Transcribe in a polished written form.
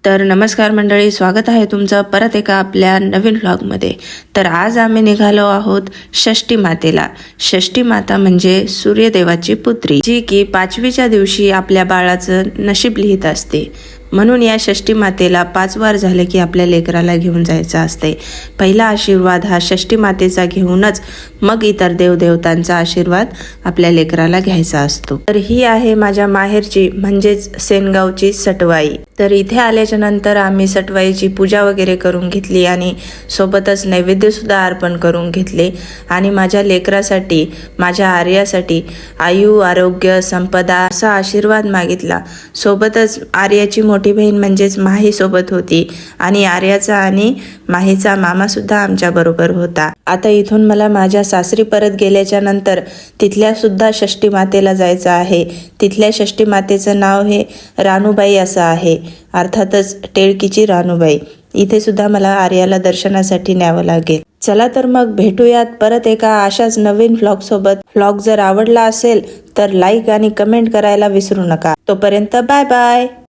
तर नमस्कार मंडळी, स्वागत आहे तुमचं परत एका आपल्या नवीन व्लॉगमध्ये. तर आज आम्ही निघालो आहोत षष्ठी मातेला. षष्ठी माता म्हणजे सूर्यदेवाची पुत्री, जी की 5वीच्या दिवशी आपल्या बाळाचं नशीब लिहित असते. म्हणून या षष्ठी मातेला 5 वार झाले की आपल्या लेकराला घेऊन जायचं असते. पहिला आशीर्वाद हा षष्ठी मातेचा घेऊनच मग इतर देवदेवतांचा आशीर्वाद आपल्या लेकराला घ्यायचा असतो. तर ही आहे माझ्या माहेरची म्हणजेच सेनगावची सटवाई. तर इथे आल्याच्या नंतर आम्ही सटवाईची पूजा वगैरे करून घेतली आणि सोबतच नैवेद्य सुद्धा अर्पण करून घेतले. आणि माझ्या लेकरासाठी, माझ्या आर्यासाठी आयु, आरोग्य, संपदा असा आशीर्वाद मागितला. सोबतच आर्याची मोठी बहीण म्हणजेच माही सोबत होती आणि आर्याचा आणि माहीचा मामा सुद्धा आमच्या बरोबर होता. आता इथून मला माझ्या सासरी परत गेल्याच्या नंतर तिथल्या सुद्धा षष्ठी मातेला जायचं आहे. तिथल्या षष्ठी मातेचं नाव हे रानूबाई असं आहे, अर्थातच टेळकीची रानूबाई. इथे सुद्धा मला आर्याला दर्शनासाठी न्यावं लागेल. चला तर मग भेटूयात परत एका अशाच नवीन व्लॉग सोबत. व्लॉग जर आवडला असेल तर लाईक आणि कमेंट करायला विसरू नका. तोपर्यंत बाय बाय.